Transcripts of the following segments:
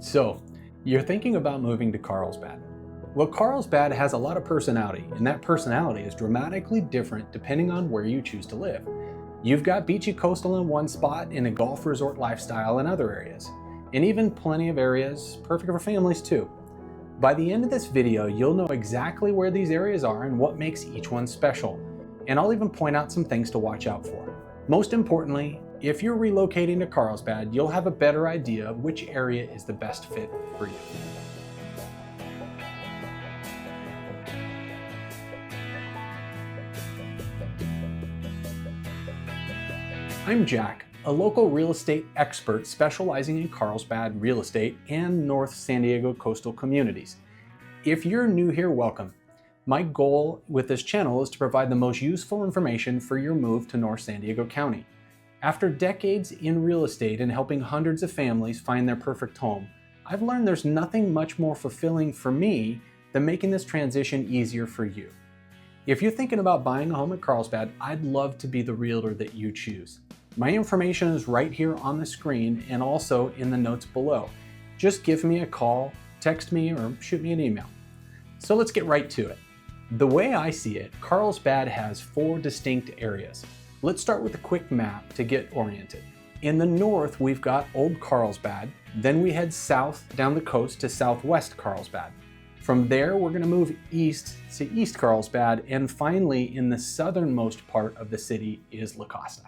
So, you're thinking about moving to Carlsbad. Well, Carlsbad has a lot of personality, and that personality is dramatically different depending on where you choose to live. You've got beachy coastal in one spot and a golf resort lifestyle in other areas, and even plenty of areas perfect for families too. By the end of this video, you'll know exactly where these areas are and what makes each one special, and I'll even point out some things to watch out for. Most importantly, if you're relocating to Carlsbad, you'll have a better idea of which area is the best fit for you. I'm Jack, a local real estate expert specializing in Carlsbad real estate and North San Diego coastal communities. If you're new here, welcome. My goal with this channel is to provide the most useful information for your move to North San Diego County. After decades in real estate and helping hundreds of families find their perfect home, I've learned there's nothing much more fulfilling for me than making this transition easier for you. If you're thinking about buying a home at Carlsbad, I'd love to be the realtor that you choose. My information is right here on the screen and also in the notes below. Just give me a call, text me, or shoot me an email. So let's get right to it. The way I see it, Carlsbad has 4 distinct areas. Let's start with a quick map to get oriented. In the north, we've got Old Carlsbad, then we head south down the coast to Southwest Carlsbad. From there, we're going to move east to East Carlsbad, and finally, in the southernmost part of the city is La Costa.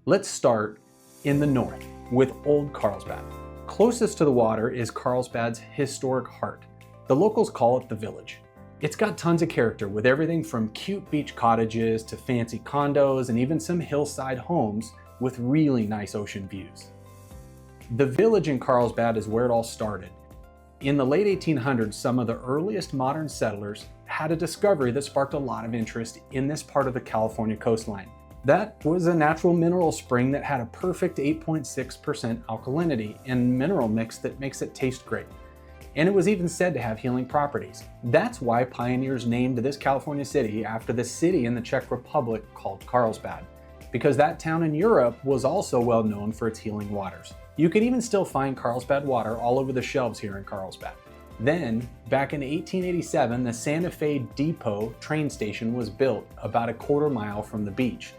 Let's start in the north with Old Carlsbad. Closest to the water is Carlsbad's historic heart. The locals call it the Village. It's got tons of character with everything from cute beach cottages to fancy condos and even some hillside homes with really nice ocean views. The Village in Carlsbad is where it all started. In the late 1800s, some of the earliest modern settlers had a discovery that sparked a lot of interest in this part of the California coastline. That was a natural mineral spring that had a perfect 8.6% alkalinity and mineral mix that makes it taste great. And it was even said to have healing properties. That's why pioneers named this California city after the city in the Czech Republic called Carlsbad, because that town in Europe was also well known for its healing waters. You can even still find Carlsbad water all over the shelves here in Carlsbad. Then, back in 1887, the Santa Fe Depot train station was built about a quarter mile from the beach,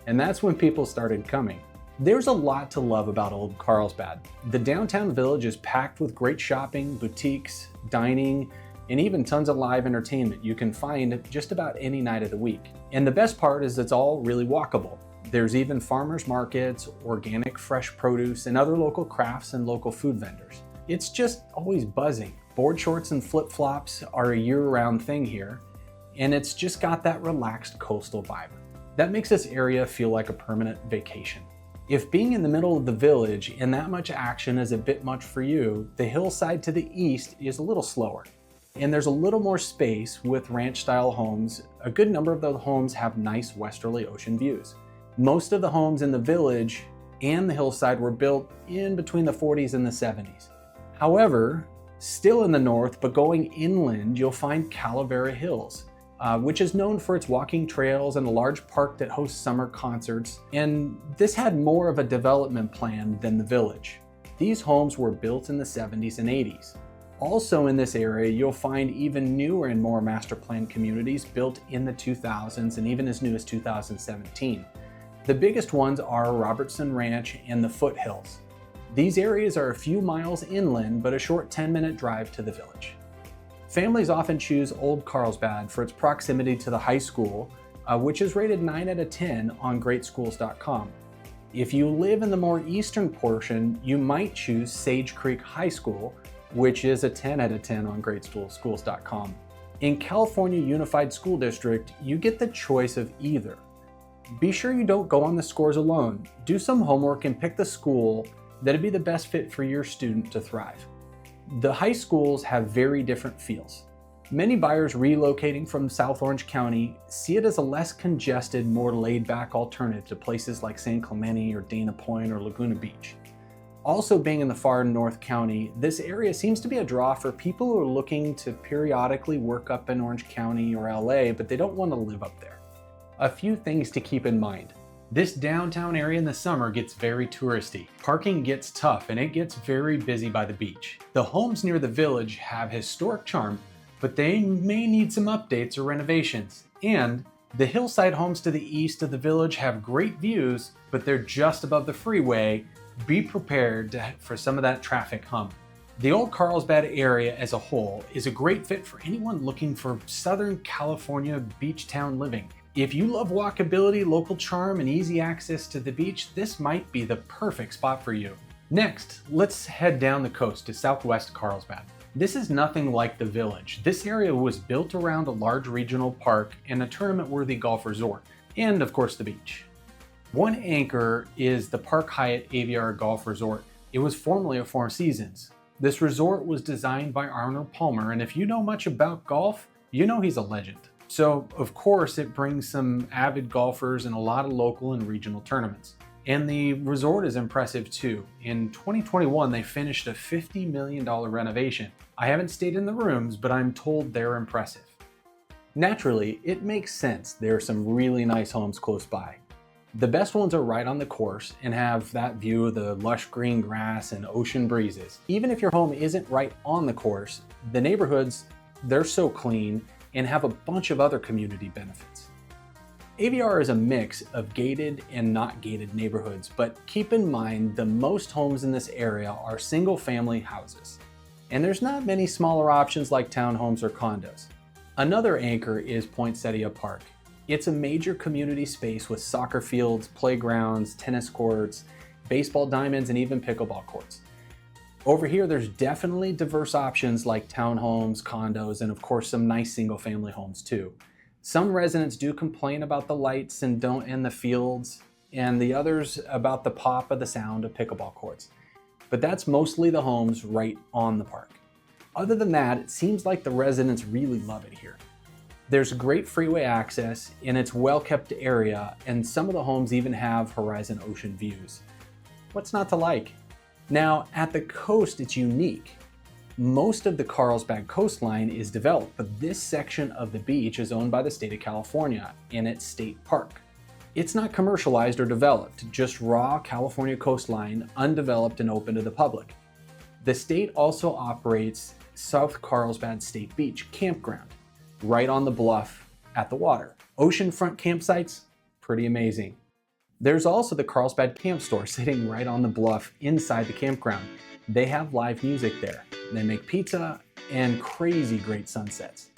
and that's when people started coming. There's a lot to love about Old Carlsbad. The downtown village is packed with great shopping, boutiques, dining, and even tons of live entertainment you can find just about any night of the week. And the best part is it's all really walkable. There's even farmers markets, organic fresh produce, and other local crafts and local food vendors. It's just always buzzing. Board shorts and flip-flops are a year-round thing here, and it's just got that relaxed coastal vibe. That makes this area feel like a permanent vacation. If being in the middle of the village and that much action is a bit much for you, the hillside to the east is a little slower. And there's a little more space with ranch-style homes. A good number of those homes have nice westerly ocean views. Most of the homes in the village and the hillside were built in between the 40s and the 70s. However, still in the north, but going inland, you'll find Calavera Hills, which is known for its walking trails and a large park that hosts summer concerts. And this had more of a development plan than the village. These homes were built in the 70s and 80s. Also in this area, you'll find even newer and more master plan communities built in the 2000s and even as new as 2017. The biggest ones are Robertson Ranch and the Foothills. These areas are a few miles inland, but a short 10-minute drive to the village. Families often choose Old Carlsbad for its proximity to the high school, which is rated 9 out of 10 on greatschools.com. If you live in the more eastern portion, you might choose Sage Creek High School, which is a 10 out of 10 on greatschools.com. In California Unified School District, you get the choice of either. Be sure you don't go on the scores alone. Do some homework and pick the school that'd be the best fit for your student to thrive. The high schools have very different feels. Many buyers relocating from South Orange County see it as a less congested, more laid-back alternative to places like San Clemente or Dana Point or Laguna Beach. Also, being in the far North County, this area seems to be a draw for people who are looking to periodically work up in Orange County or LA, but they don't want to live up there. A few things to keep in mind. This downtown area in the summer gets very touristy. Parking gets tough and it gets very busy by the beach. The homes near the village have historic charm, but they may need some updates or renovations. And the hillside homes to the east of the village have great views, but they're just above the freeway. Be prepared for some of that traffic hum. The old Carlsbad area as a whole is a great fit for anyone looking for Southern California beach town living. If you love walkability, local charm, and easy access to the beach, this might be the perfect spot for you. Next, let's head down the coast to Southwest Carlsbad. This is nothing like the village. This area was built around a large regional park and a tournament-worthy golf resort, and of course the beach. One anchor is the Park Hyatt Aviara Golf Resort. It was formerly a Four Seasons. This resort was designed by Arnold Palmer, and if you know much about golf, you know he's a legend. So, of course, it brings some avid golfers and a lot of local and regional tournaments. And the resort is impressive too. In 2021, they finished a $50 million renovation. I haven't stayed in the rooms, but I'm told they're impressive. Naturally, it makes sense there are some really nice homes close by. The best ones are right on the course and have that view of the lush green grass and ocean breezes. Even if your home isn't right on the course, the neighborhoods, they're so clean and have a bunch of other community benefits. Aviara is a mix of gated and not gated neighborhoods, but keep in mind the most homes in this area are single-family houses. And there's not many smaller options like townhomes or condos. Another anchor is Poinsettia Park. It's a major community space with soccer fields, playgrounds, tennis courts, baseball diamonds, and even pickleball courts. Over here, there's definitely diverse options like townhomes, condos, and of course some nice single-family homes too. Some residents do complain about the lights and the fields, and the others about the pop of the sound of pickleball courts. But that's mostly the homes right on the park. Other than that, it seems like the residents really love it here. There's great freeway access, and it's a well-kept area, and some of the homes even have horizon ocean views. What's not to like? Now, at the coast, it's unique. Most of the Carlsbad coastline is developed, but this section of the beach is owned by the state of California and its state park. It's not commercialized or developed, just raw California coastline, undeveloped and open to the public. The state also operates South Carlsbad State Beach Campground, right on the bluff at the water. Oceanfront campsites, pretty amazing. There's also the Carlsbad Camp Store sitting right on the bluff inside the campground. They have live music there. They make pizza and crazy great sunsets.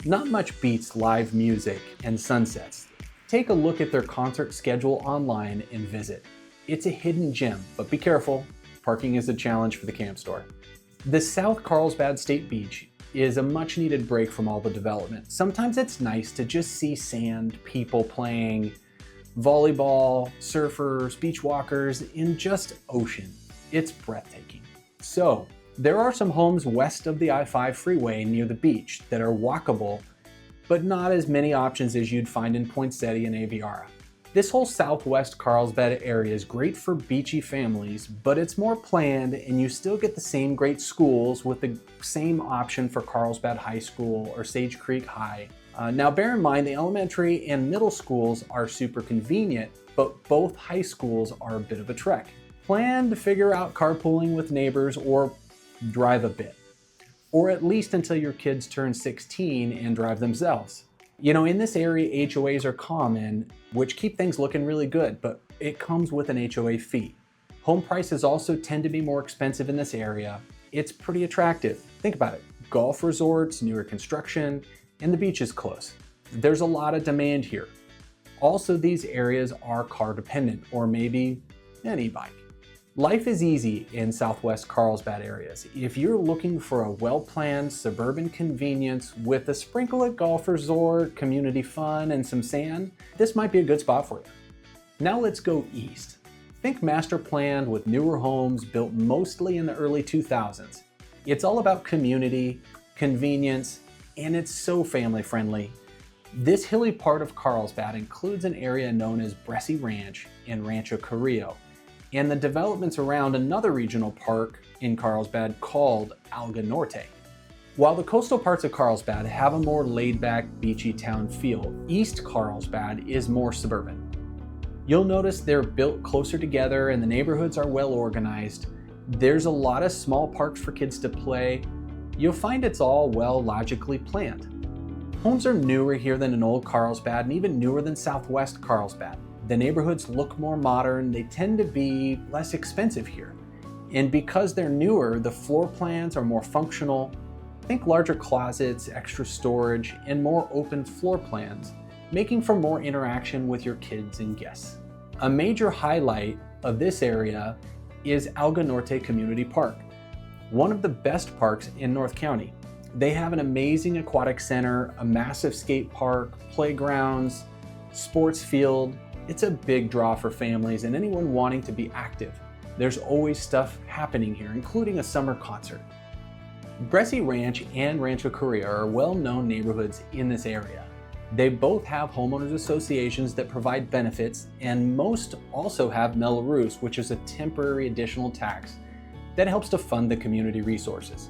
Not much beats live music and sunsets. Take a look at their concert schedule online and visit. It's a hidden gem, but be careful, parking is a challenge for the camp store. The South Carlsbad State Beach is a much needed break from all the development. Sometimes it's nice to just see sand, people playing, volleyball, surfers, beach walkers, and just ocean. It's breathtaking. So, there are some homes west of the I-5 freeway near the beach that are walkable, but not as many options as you'd find in Poinsettia and Aviara. This whole southwest Carlsbad area is great for beachy families, but it's more planned and you still get the same great schools with the same option for Carlsbad High School or Sage Creek High. Now bear in mind the elementary and middle schools are super convenient, but both high schools are a bit of a trek. Plan to figure out carpooling with neighbors or drive a bit, or at least until your kids turn 16 and drive themselves. You know, in this area, HOAs are common, which keep things looking really good, but it comes with an HOA fee. Home prices also tend to be more expensive in this area. It's pretty attractive. Think about it. Golf resorts, newer construction, and the beach is close. There's a lot of demand here. Also, these areas are car dependent, or maybe an e-bike. Life is easy in Southwest Carlsbad areas. If you're looking for a well-planned suburban convenience with a sprinkle of golf resort, community fun, and some sand, this might be a good spot for you. Now let's go east. Think master planned with newer homes built mostly in the early 2000s. It's all about community, convenience, and it's so family friendly. This hilly part of Carlsbad includes an area known as Bressi Ranch and Rancho Carrillo, and the developments around another regional park in Carlsbad called Alga Norte. While the coastal parts of Carlsbad have a more laid-back, beachy town feel, East Carlsbad is more suburban. You'll notice they're built closer together and the neighborhoods are well organized. There's a lot of small parks for kids to play. You'll find it's all well logically planned. Homes are newer here than in Old Carlsbad and even newer than Southwest Carlsbad. The neighborhoods look more modern, they tend to be less expensive here. And because they're newer, the floor plans are more functional. Think larger closets, extra storage, and more open floor plans, making for more interaction with your kids and guests. A major highlight of this area is Alga Norte Community Park, one of the best parks in North County. They have an amazing aquatic center, a massive skate park, playgrounds, sports field. It's a big draw for families and anyone wanting to be active. There's always stuff happening here, including a summer concert. Bressi Ranch and Rancho Correa are well-known neighborhoods in this area. They both have homeowners associations that provide benefits, and most also have Melrose, which is a temporary additional tax that helps to fund the community resources.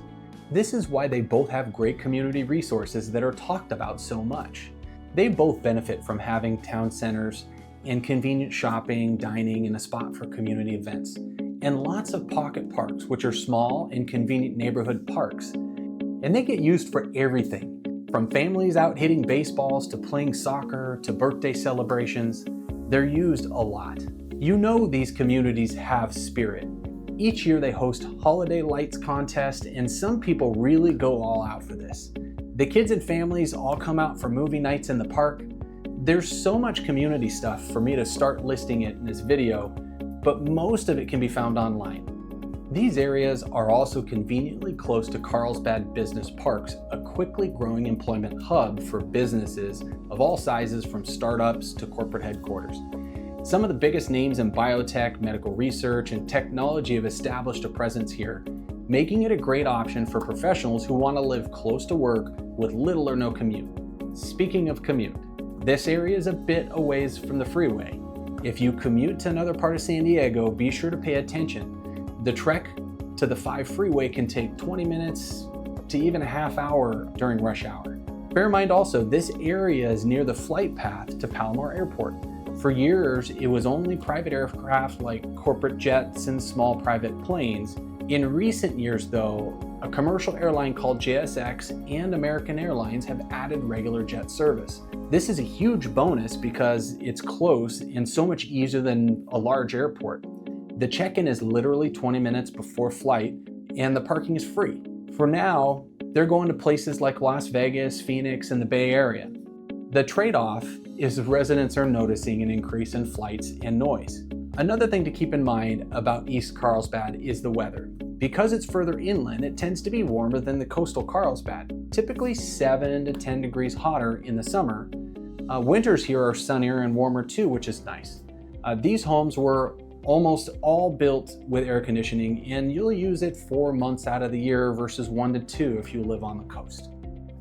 This is why they both have great community resources that are talked about so much. They both benefit from having town centers and convenient shopping, dining, and a spot for community events, and lots of pocket parks, which are small and convenient neighborhood parks. And they get used for everything, from families out hitting baseballs to playing soccer to birthday celebrations. They're used a lot. You know these communities have spirit. Each year they host holiday lights contests, and some people really go all out for this. The kids and families all come out for movie nights in the park. There's so much community stuff for me to start listing it in this video, but most of it can be found online. These areas are also conveniently close to Carlsbad Business Parks, a quickly growing employment hub for businesses of all sizes, from startups to corporate headquarters. Some of the biggest names in biotech, medical research, and technology have established a presence here, making it a great option for professionals who want to live close to work with little or no commute. Speaking of commute, this area is a bit a ways from the freeway. If you commute to another part of San Diego, be sure to pay attention. The trek to the 5 freeway can take 20 minutes to even a half hour during rush hour. Bear in mind also, this area is near the flight path to Palomar Airport. For years, it was only private aircraft like corporate jets and small private planes. In recent years though, a commercial airline called JSX and American Airlines have added regular jet service. This is a huge bonus because it's close and so much easier than a large airport. The check-in is literally 20 minutes before flight, and the parking is free. For now, they're going to places like Las Vegas, Phoenix, and the Bay Area. The trade-off is residents are noticing an increase in flights and noise. Another thing to keep in mind about East Carlsbad is the weather. Because it's further inland, it tends to be warmer than the coastal Carlsbad, typically 7 to 10 degrees hotter in the summer. Winters here are sunnier and warmer too, which is nice. These homes were almost all built with air conditioning, and you'll use it 4 months out of the year versus 1 to 2 if you live on the coast.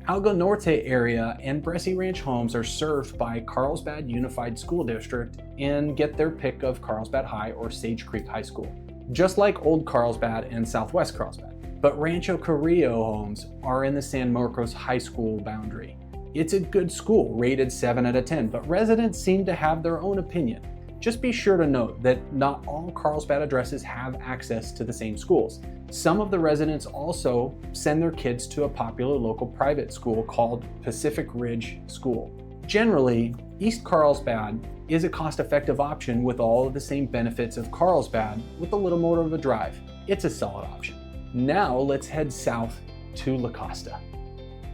Alga Norte area and Bressi Ranch homes are served by Carlsbad Unified School District and get their pick of Carlsbad High or Sage Creek High School, just like Old Carlsbad and Southwest Carlsbad. But Rancho Correa homes are in the San Marcos High School boundary. It's a good school, rated 7 out of 10, but residents seem to have their own opinion. Just be sure to note that not all Carlsbad addresses have access to the same schools. Some of the residents also send their kids to a popular local private school called Pacific Ridge School. Generally, East Carlsbad is a cost-effective option with all of the same benefits of Carlsbad with a little more of a drive. It's a solid option. Now let's head south to La Costa,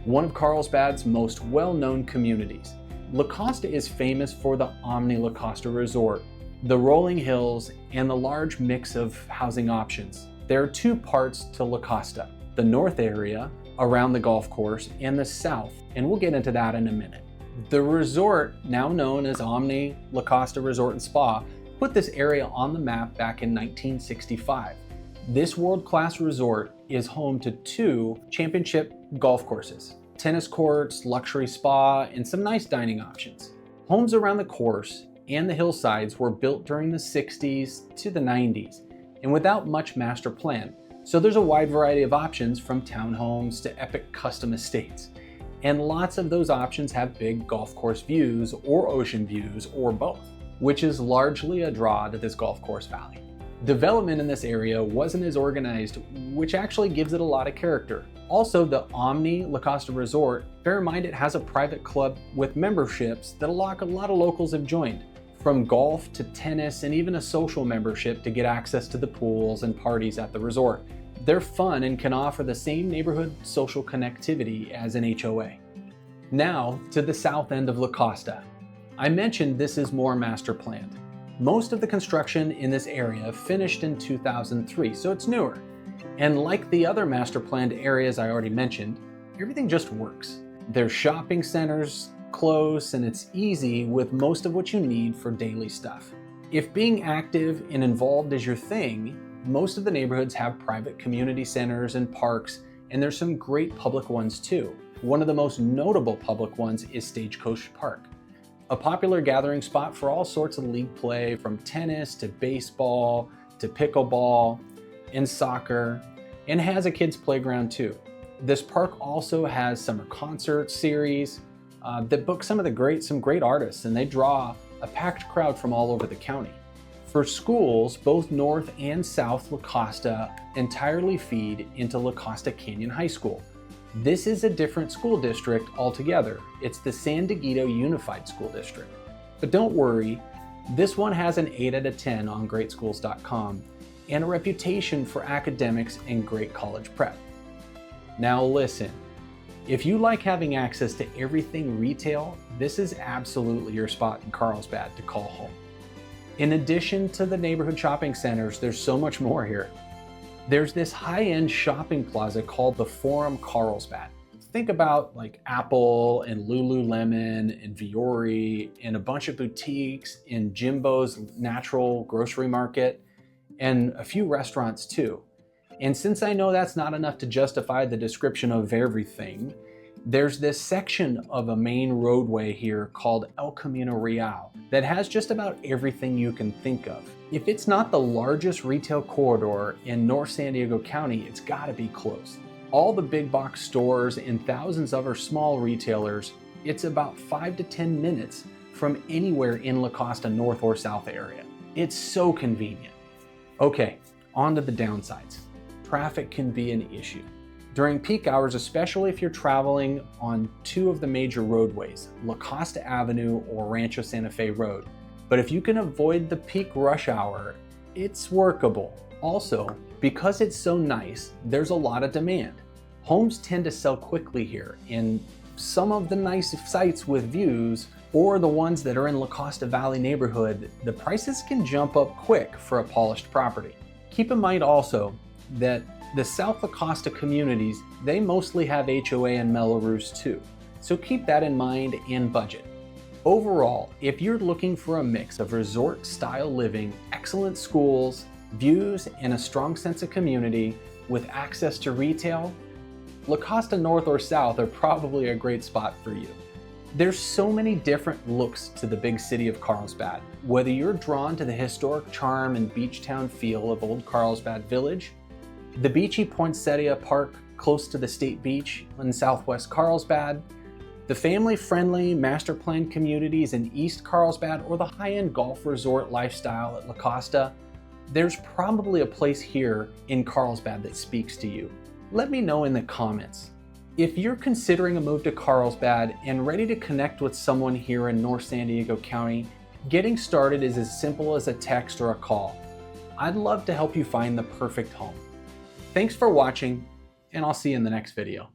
one of Carlsbad's most well-known communities. La Costa is famous for the Omni La Costa Resort, the rolling hills, and the large mix of housing options. There are 2 parts to La Costa, the north area around the golf course and the south, and we'll get into that in a minute. The resort, now known as Omni La Costa Resort and Spa, put this area on the map back in 1965. This world-class resort is home to 2 championship golf courses, tennis courts, luxury spa, and some nice dining options. Homes around the course and the hillsides were built during the 60s to the 90s and without much master plan. So there's a wide variety of options from townhomes to epic custom estates. And lots of those options have big golf course views or ocean views or both. which is largely a draw to this golf course valley. Development in this area wasn't as organized, which actually gives it a lot of character. Also, the Omni La Costa Resort, bear in mind it has a private club with memberships that a lot of locals have joined, from golf to tennis and even a social membership to get access to the pools and parties at the resort. They're fun and can offer the same neighborhood social connectivity as an HOA. Now to the south end of La Costa. I mentioned this is more master planned. Most of the construction in this area finished in 2003, so it's newer. And like the other master planned areas I already mentioned, everything just works. There's shopping centers close, and it's easy with most of what you need for daily stuff. If being active and involved is your thing, most of the neighborhoods have private community centers and parks, and there's some great public ones too. One of the most notable public ones is Stagecoach Park, a popular gathering spot for all sorts of league play, from tennis to baseball to pickleball and soccer, and has a kids playground too. This park also has summer concert series that book some great artists, and they draw a packed crowd from all over the county. For schools, both North and South La Costa entirely feed into La Costa Canyon High School. This is a different school district altogether. It's the San Dieguito Unified School District. But don't worry, this one has an 8 out of 10 on greatschools.com and a reputation for academics and great college prep. Now listen, if you like having access to everything retail, this is absolutely your spot in Carlsbad to call home. In addition to the neighborhood shopping centers, there's so much more here. There's this high-end shopping plaza called the Forum Carlsbad. Think about like Apple and Lululemon and Viore and a bunch of boutiques in Jimbo's Natural Grocery Market and a few restaurants too. And since I know that's not enough to justify the description of everything, there's this section of a main roadway here called El Camino Real that has just about everything you can think of. If it's not the largest retail corridor in North San Diego County, it's gotta be close. All the big box stores and thousands of other small retailers, it's about 5 to 10 minutes from anywhere in La Costa North or South area. It's so convenient. Okay, on to the downsides. Traffic can be an issue. During peak hours, especially if you're traveling on two of the major roadways, La Costa Avenue or Rancho Santa Fe Road. But if you can avoid the peak rush hour, it's workable. Also, because it's so nice, there's a lot of demand. Homes tend to sell quickly here, and some of the nice sites with views, or the ones that are in La Costa Valley neighborhood, the prices can jump up quick for a polished property. Keep in mind also that the South La Costa communities, they mostly have HOA and Mellows too. So keep that in mind and budget. Overall, if you're looking for a mix of resort style living, excellent schools, views, and a strong sense of community with access to retail, La Costa North or South are probably a great spot for you. There's so many different looks to the big city of Carlsbad. Whether you're drawn to the historic charm and beach town feel of Old Carlsbad Village, the beachy Poinsettia Park close to the State Beach in Southwest Carlsbad, the family-friendly master-planned communities in East Carlsbad, or the high-end golf resort lifestyle at La Costa, there's probably a place here in Carlsbad that speaks to you. Let me know in the comments. If you're considering a move to Carlsbad and ready to connect with someone here in North San Diego County, getting started is as simple as a text or a call. I'd love to help you find the perfect home. Thanks for watching, and I'll see you in the next video.